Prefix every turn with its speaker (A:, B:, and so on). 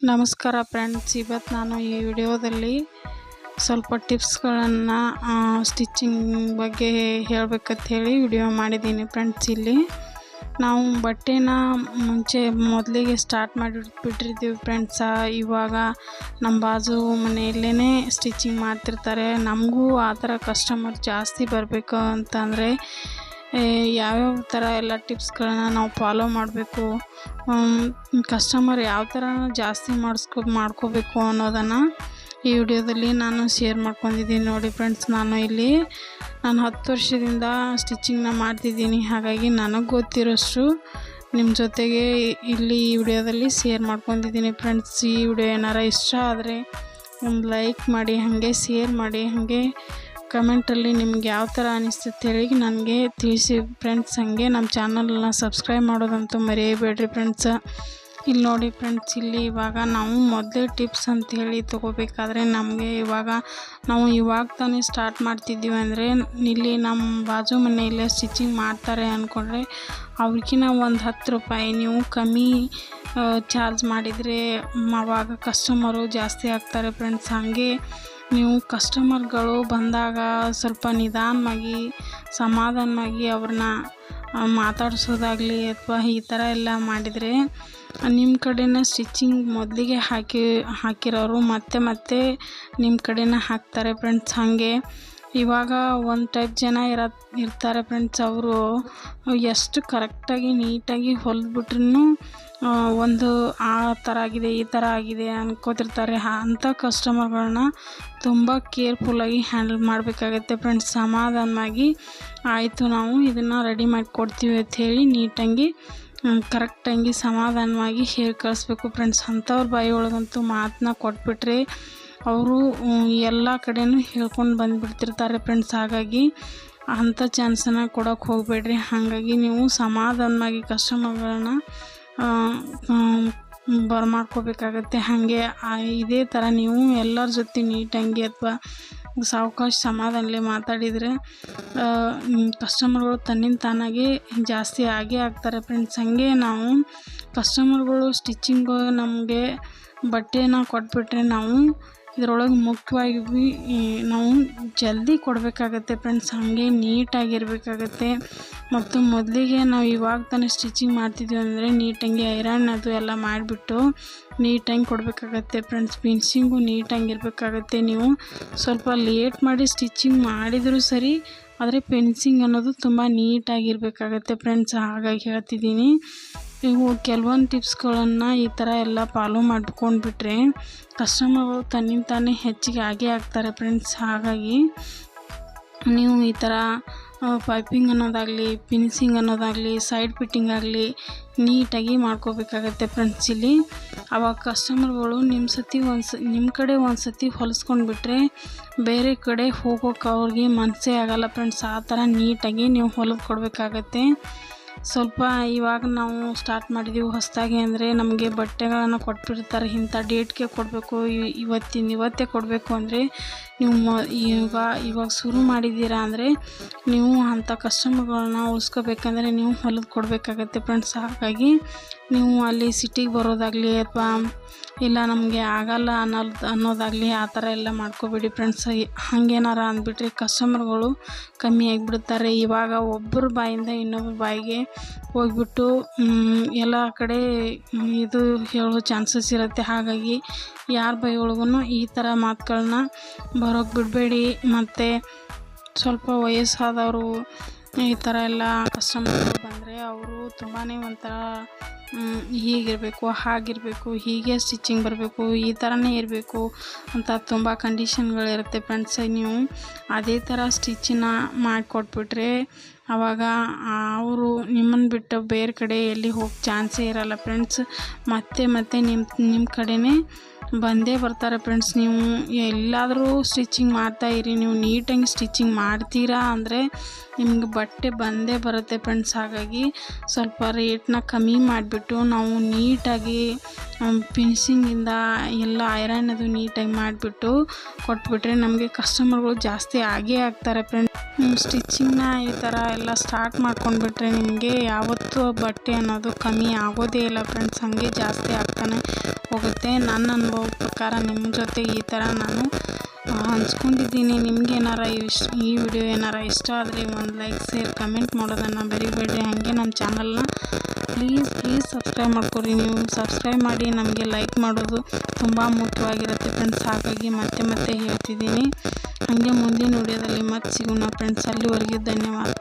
A: ನಮಸ್ಕಾರ ಫ್ರೆಂಡ್ಸ್, ಇವತ್ತು ನಾನು ಈ ವಿಡಿಯೋದಲ್ಲಿ ಸ್ವಲ್ಪ ಟಿಪ್ಸ್ಗಳನ್ನು ಸ್ಟಿಚಿಂಗ್ ಬಗ್ಗೆ ಹೇಳಬೇಕಂತ ಹೇಳಿ ವಿಡಿಯೋ ಮಾಡಿದ್ದೀನಿ ಫ್ರೆಂಡ್ಸ್. ಇಲ್ಲಿ ನಾವು ಬಟ್ಟೆನ ಮೊದಲಿಗೆ ಸ್ಟಾರ್ಟ್ ಮಾಡಿಬಿಟ್ಟಿರ್ತೀವಿ ಫ್ರೆಂಡ್ಸ. ಇವಾಗ ನಮ್ಮ ಬಾಜು ಮನೆಯಲ್ಲೇ ಸ್ಟಿಚಿಂಗ್ ಮಾಡ್ತಿರ್ತಾರೆ. ನಮಗೂ ಆ ಥರ ಕಸ್ಟಮರ್ ಜಾಸ್ತಿ ಬರಬೇಕು ಅಂತಂದರೆ ಯಾವ್ಯಾವ ಥರ ಎಲ್ಲ ಟಿಪ್ಸ್ಗಳನ್ನ ನಾವು ಫಾಲೋ ಮಾಡಬೇಕು, ಕಸ್ಟಮರ್ ಯಾವ ಥರ ಜಾಸ್ತಿ ಮಾಡ್ಕೋಬೇಕು ಅನ್ನೋದನ್ನು ಈ ವಿಡಿಯೋದಲ್ಲಿ ನಾನು ಶೇರ್ ಮಾಡ್ಕೊಂಡಿದ್ದೀನಿ. ನೋಡಿ ಫ್ರೆಂಡ್ಸ್, ನಾನು 10 ವರ್ಷದಿಂದ ಸ್ಟಿಚಿಂಗ್ನ ಮಾಡ್ತಿದ್ದೀನಿ. ಹಾಗಾಗಿ ನನಗೆ ಗೊತ್ತಿರೋಷ್ಟು ನಿಮ್ಮ ಜೊತೆಗೆ ಇಲ್ಲಿ ಈ ವಿಡಿಯೋದಲ್ಲಿ ಶೇರ್ ಮಾಡ್ಕೊಂಡಿದ್ದೀನಿ ಫ್ರೆಂಡ್ಸ್. ಈ ವಿಡಿಯೋ ಏನಾರ ಇಷ್ಟ ಆದರೆ ಒಂದು ಲೈಕ್ ಮಾಡಿ, ಹಾಗೆ ಶೇರ್ ಮಾಡಿ, ಹಾಗೆ ಕಮೆಂಟಲ್ಲಿ ನಿಮ್ಗೆ ಯಾವ ಥರ ಅನಿಸ್ತದೆ ಹೇಳಿ ನನಗೆ ತಿಳಿಸಿ ಫ್ರೆಂಡ್ಸ್. ಹಾಗೆ ನಮ್ಮ ಚಾನಲ್ನ ಸಬ್ಸ್ಕ್ರೈಬ್ ಮಾಡೋದಂತೂ ಮರೆಯಬೇಡ್ರಿ ಫ್ರೆಂಡ್ಸ್. ಇಲ್ಲಿ ನೋಡಿ ಫ್ರೆಂಡ್ಸ್, ಇವಾಗ ನಾವು ಮೊದಲೇ ಟಿಪ್ಸ್ ಅಂಥೇಳಿ ತೊಗೋಬೇಕಾದ್ರೆ ನಾವು ಇವಾಗ ತಾನೇ ಸ್ಟಾರ್ಟ್ ಮಾಡ್ತಿದ್ದೀವಿ ಅಂದರೆ ಇಲ್ಲಿ ನಮ್ಮ ಬಾಜು ಮನೆಯಲ್ಲೇ ಸ್ಟಿಚಿಂಗ್ ಮಾಡ್ತಾರೆ ಅಂದ್ಕೊಂಡ್ರೆ ಅವ್ರಿಗಿನ ಒಂದು 10 ರೂಪಾಯಿ ನೀವು ಕಮ್ಮಿ ಚಾರ್ಜ್ ಮಾಡಿದರೆ ಆವಾಗ ಕಸ್ಟಮರು ಜಾಸ್ತಿ ಆಗ್ತಾರೆ ಫ್ರೆಂಡ್ಸ್. ಹಾಗೆ ನೀವು ಕಸ್ಟಮರ್ಗಳು ಬಂದಾಗ ಸ್ವಲ್ಪ ನಿಧಾನವಾಗಿ ಸಮಾಧಾನವಾಗಿ ಅವ್ರನ್ನ ಮಾತಾಡಿಸೋದಾಗಲಿ ಅಥವಾ ಈ ಥರ ಎಲ್ಲ ಮಾಡಿದರೆ ನಿಮ್ಮ ಕಡೆನ ಸ್ಟಿಚಿಂಗ್ ಮೊದಲಿಗೆ ಹಾಕಿರೋರು ಮತ್ತೆ ನಿಮ್ಮ ಕಡೆನ ಹಾಕ್ತಾರೆ ಫ್ರೆಂಡ್ಸ್. ಹಾಗೆ ಇವಾಗ ಒಂದು ಟೈಪ್ ಜನ ಇರ್ತಾರೆ ಫ್ರೆಂಡ್ಸ್. ಅವರು ಎಷ್ಟು ಕರೆಕ್ಟಾಗಿ ನೀಟಾಗಿ ಹೊಲಿದ್ಬಿಟ್ರೂ ಒಂದು ಆ ಥರ ಆಗಿದೆ ಈ ಥರ ಆಗಿದೆ ಅನ್ಕೋತಿರ್ತಾರೆ. ಅಂಥ ಕಸ್ಟಮರ್ಗಳನ್ನ ತುಂಬ ಕೇರ್ಫುಲ್ಲಾಗಿ ಹ್ಯಾಂಡಲ್ ಮಾಡಬೇಕಾಗತ್ತೆ ಫ್ರೆಂಡ್ಸ್. ಸಮಾಧಾನವಾಗಿ ಆಯಿತು ನಾವು ಇದನ್ನು ರೆಡಿ ಮಾಡಿಕೊಡ್ತೀವಿ ಅಂತ ಹೇಳಿ ನೀಟಾಗಿ ಕರೆಕ್ಟಾಗಿ ಸಮಾಧಾನವಾಗಿ ಹೇಳಿ ಕಳಿಸ್ಬೇಕು ಫ್ರೆಂಡ್ಸ್. ಅಂಥವ್ರ ಬಾಯಿ ಒಳಗಂತೂ ಮಾತನ್ನ ಕೊಟ್ಬಿಟ್ರೆ ಅವರು ಎಲ್ಲ ಕಡೆಯೂ ಹೇಳ್ಕೊಂಡು ಬಂದುಬಿಡ್ತಿರ್ತಾರೆ ಫ್ರೆಂಡ್ಸ್. ಹಾಗಾಗಿ ಅಂಥ ಚಾನ್ಸನ್ನು ಕೊಡೋಕ್ಕೆ ಹೋಗಬೇಡ್ರಿ. ಹಾಗಾಗಿ ನೀವು ಸಮಾಧಾನವಾಗಿ ಕಸ್ಟಮರ್ಗಳನ್ನ ಬರಮಾಡ್ಕೋಬೇಕಾಗತ್ತೆ. ಹಾಗೆ ಇದೇ ಥರ ನೀವು ಎಲ್ಲರ ಜೊತೆ ನೀಟಾಗಿ ಅಥವಾ ಸಾವಕಾಶ ಸಮಾಧಾನಲೇ ಮಾತಾಡಿದರೆ ಕಸ್ಟಮರ್ಗಳು ತನ್ನಿಂದ ತಾನಾಗೆ ಜಾಸ್ತಿ ಆಗ್ತಾರೆ ಫ್ರೆಂಡ್ಸ್. ಹಾಗೆ ನಾವು ಕಸ್ಟಮರ್ಗಳು ಸ್ಟಿಚಿಂಗು ನಮಗೆ ಬಟ್ಟೆನ ಕೊಟ್ಬಿಟ್ರೆ ನಾವು ಇದರೊಳಗೆ ಮುಖ್ಯವಾಗಿ ನಾವು ಜಲ್ದಿ ಕೊಡಬೇಕಾಗತ್ತೆ ಫ್ರೆಂಡ್ಸ್. ಹಾಗೆ ನೀಟಾಗಿರಬೇಕಾಗತ್ತೆ. ಮತ್ತು ಮೊದಲಿಗೆ ನಾವು ಇವಾಗ ತಾನೇ ಸ್ಟಿಚಿಂಗ್ ಮಾಡ್ತಿದ್ದೀವಿ ಅಂದರೆ ನೀಟಾಗಿ ಐರನ್ ಅದು ಎಲ್ಲ ಮಾಡಿಬಿಟ್ಟು ನೀಟಾಗಿ ಕೊಡಬೇಕಾಗತ್ತೆ ಫ್ರೆಂಡ್ಸ್. ಫಿನಿಶಿಂಗು ನೀಟಾಗಿರಬೇಕಾಗತ್ತೆ. ನೀವು ಸ್ವಲ್ಪ ಲೇಟ್ ಮಾಡಿ ಸ್ಟಿಚಿಂಗ್ ಮಾಡಿದರೂ ಸರಿ, ಆದರೆ ಫಿನಿಶಿಂಗ್ ಅನ್ನೋದು ತುಂಬ ನೀಟಾಗಿರಬೇಕಾಗತ್ತೆ ಫ್ರೆಂಡ್ಸ್. ಹಾಗಾಗಿ ಹೇಳ್ತಿದ್ದೀನಿ, ಇವು ಕೆಲವೊಂದು ಟಿಪ್ಸ್ಗಳನ್ನು ಈ ಥರ ಎಲ್ಲ ಫಾಲೋ ಮಾಡ್ಕೊಂಡ್ಬಿಟ್ರೆ ಕಸ್ಟಮರ್ಗಳು ತನ್ನಿಂದ ತಾನೇ ಹೆಚ್ಚಿಗೆ ಆಗ್ತಾರೆ ಫ್ರೆಂಡ್ಸ್. ಹಾಗಾಗಿ ನೀವು ಈ ಥರ ಪೈಪಿಂಗ್ ಅನ್ನೋದಾಗಲಿ, ಫಿನಿಶಿಂಗ್ ಅನ್ನೋದಾಗಲಿ, ಸೈಡ್ ಫಿಟ್ಟಿಂಗ್ ಆಗಲಿ ನೀಟಾಗಿ ಮಾಡ್ಕೋಬೇಕಾಗತ್ತೆ ಫ್ರೆಂಡ್ಸ್. ಇಲ್ಲಿ ಆವಾಗ ಕಸ್ಟಮರ್ಗಳು ನಿಮ್ಮ ಕಡೆ ಒಂದು ಸತಿ ಹೊಲಿಸ್ಕೊಂಡ್ಬಿಟ್ರೆ ಬೇರೆ ಕಡೆ ಹೋಗೋಕೆ ಅವ್ರಿಗೆ ಮನಸ್ಸೇ ಆಗಲ್ಲ ಫ್ರೆಂಡ್ಸ್. ಆ ಥರ ನೀಟಾಗಿ ನೀವು ಹೊಲಿದು ಕೊಡಬೇಕಾಗತ್ತೆ. ಸ್ವಲ್ಪ ಇವಾಗ ನಾವು ಸ್ಟಾರ್ಟ್ ಮಾಡಿದ್ದೀವಿ ಹೊಸದಾಗಿ ಅಂದರೆ ನಮಗೆ ಬಟ್ಟೆಗಳನ್ನು ಕೊಟ್ಬಿಡ್ತಾರೆ. ಇಂಥ ಡೇಟ್ಗೆ ಕೊಡಬೇಕು, ಇವತ್ತೇ ಕೊಡಬೇಕು ಅಂದರೆ ನೀವು ಇವಾಗ ಶುರು ಮಾಡಿದ್ದೀರಾ ಅಂದರೆ ನೀವು ಅಂಥ ಕಸ್ಟಮರ್ಗಳನ್ನ ಉಳಿಸ್ಕೋಬೇಕಂದ್ರೆ ನೀವು ಹೊಲಿದು ಕೊಡಬೇಕಾಗತ್ತೆ ಫ್ರೆಂಡ್ಸ್. ಹಾಗಾಗಿ ನೀವು ಅಲ್ಲಿ ಸಿಟಿಗೆ ಬರೋದಾಗಲಿ ಅಥವಾ ಇಲ್ಲ ನಮಗೆ ಆಗಲ್ಲ ಅನ್ನೋದಾಗಲಿ ಆ ಥರ ಎಲ್ಲ ಮಾಡ್ಕೋಬೇಡಿ ಫ್ರೆಂಡ್ಸ್. ಹಾಗೇನಾರ ಅಂದ್ಬಿಟ್ರೆ ಕಸ್ಟಮರ್ಗಳು ಕಮ್ಮಿ ಆಗಿಬಿಡ್ತಾರೆ. ಇವಾಗ ಒಬ್ಬರ ಬಾಯಿಂದ ಇನ್ನೊಬ್ಬರ ಬಾಯಿಗೆ ಹೋಗ್ಬಿಟ್ಟು ಎಲ್ಲ ಕಡೆ ಇದು ಹೇಳೋ ಚಾನ್ಸಸ್ ಇರುತ್ತೆ. ಹಾಗಾಗಿ ಯಾರ ಬಾಯಿ ಒಳಗೂ ಈ ಥರ ಮಾತುಗಳನ್ನ ಬರೋಕ್ಕೆ ಬಿಡಬೇಡಿ. ಮತ್ತು ಸ್ವಲ್ಪ ವಯಸ್ಸಾದವರು ಈ ಥರ ಎಲ್ಲ ಕಸ್ಟಮರ್ಗಳು ಬಂದರೆ ಅವರು ತುಂಬಾ ಒಂಥರ ಹೀಗಿರಬೇಕು, ಹಾಗಿರಬೇಕು, ಹೀಗೆ ಸ್ಟಿಚಿಂಗ್ ಬರಬೇಕು, ಈ ಥರನೇ ಇರಬೇಕು ಅಂತ ತುಂಬ ಕಂಡೀಷನ್ಗಳಿರುತ್ತೆ ಫ್ರೆಂಡ್ಸ್. ನೀವು ಅದೇ ಥರ ಸ್ಟಿಚ್ಚನ್ನ ಮಾಡಿಕೊಟ್ಬಿಟ್ರೆ ಆವಾಗ ಅವರು ನಿಮ್ಮನ್ನು ಬಿಟ್ಟು ಬೇರೆ ಕಡೆ ಎಲ್ಲಿ ಹೋಗೋ ಚಾನ್ಸೇ ಇರಲ್ಲ ಫ್ರೆಂಡ್ಸ್. ಮತ್ತೆ ನಿಮ್ಮ ಕಡೆನೇ ಬಂದೇ ಬರ್ತಾರೆ ಫ್ರೆಂಡ್ಸ್. ನೀವು ಎಲ್ಲಾದರೂ ಸ್ಟಿಚಿಂಗ್ ಮಾಡ್ತಾಯಿರಿ, ನೀವು ನೀಟಾಗಿ ಸ್ಟಿಚಿಂಗ್ ಮಾಡ್ತೀರಾ ಅಂದರೆ ನಿಮ್ಗೆ ಬಟ್ಟೆ ಬಂದೇ ಬರುತ್ತೆ ಫ್ರೆಂಡ್ಸ್. ಹಾಗಾಗಿ ಸ್ವಲ್ಪ ರೇಟ್ನ ಕಮ್ಮಿ ಮಾಡಿಬಿಟ್ಟು ನಾವು ನೀಟಾಗಿ ಫಿನಿಶಿಂಗಿಂದ ಎಲ್ಲ ಐರನ್ ಅದು ನೀಟಾಗಿ ಮಾಡಿಬಿಟ್ಟು ಕೊಟ್ಬಿಟ್ರೆ ನಮಗೆ ಕಸ್ಟಮರ್ಗಳು ಜಾಸ್ತಿ ಆಗೇ ಆಗ್ತಾರೆ ಫ್ರೆಂಡ್ಸ್. ನೀವು ಸ್ಟಿಚಿಂಗ್ನ ಈ ಥರ ಎಲ್ಲ ಸ್ಟಾರ್ಟ್ ಮಾಡ್ಕೊಂಡ್ಬಿಟ್ರೆ ನಿಮಗೆ ಯಾವತ್ತೂ ಬಟ್ಟೆ ಅನ್ನೋದು ಕಮ್ಮಿ ಆಗೋದೇ ಇಲ್ಲ ಫ್ರೆಂಡ್ಸ್, ಹಾಗೆ ಜಾಸ್ತಿ ಆಗ್ತಾನೆ ಹೋಗುತ್ತೆ. ನನ್ನ ಅನುಭವ ಪ್ರಕಾರ ನಿಮ್ಮ ಜೊತೆ ಈ ಥರ ನಾನು ಹಂಚ್ಕೊಂಡಿದ್ದೀನಿ. ನಿಮ್ಗೇನಾರ ಈ ವಿಡಿಯೋ ಏನಾರ ಇಷ್ಟ ಆದರೆ ಒಂದು ಲೈಕ್, ಶೇರ್, ಕಮೆಂಟ್ ಮಾಡೋದನ್ನು ಬರಿಬೇಡ್ರಿ. ಹಾಗೆ ನಮ್ಮ ಚಾನಲ್ನ ಪ್ಲೀಸ್ ಸಬ್ಸ್ಕ್ರೈಬ್ ಮಾಡ್ಕೊರಿ. ನೀವು ಸಬ್ಸ್ಕ್ರೈಬ್ ಮಾಡಿ ನಮಗೆ ಲೈಕ್ ಮಾಡೋದು ತುಂಬ ಮುಖ್ಯವಾಗಿರುತ್ತೆ ಫ್ರೆಂಡ್ಸ್. ಹಾಗಾಗಿ ಮತ್ತೆ ಹೇಳ್ತಿದ್ದೀನಿ. ಹಾಗೆ ಮುಂದಿನ ವಿಡಿಯೋದಲ್ಲಿ ಮತ್ತೆ ಸಿಗೋಣ ಫ್ರೆಂಡ್ಸ್. ಅಲ್ಲಿವರೆಗೆ ಧನ್ಯವಾದ.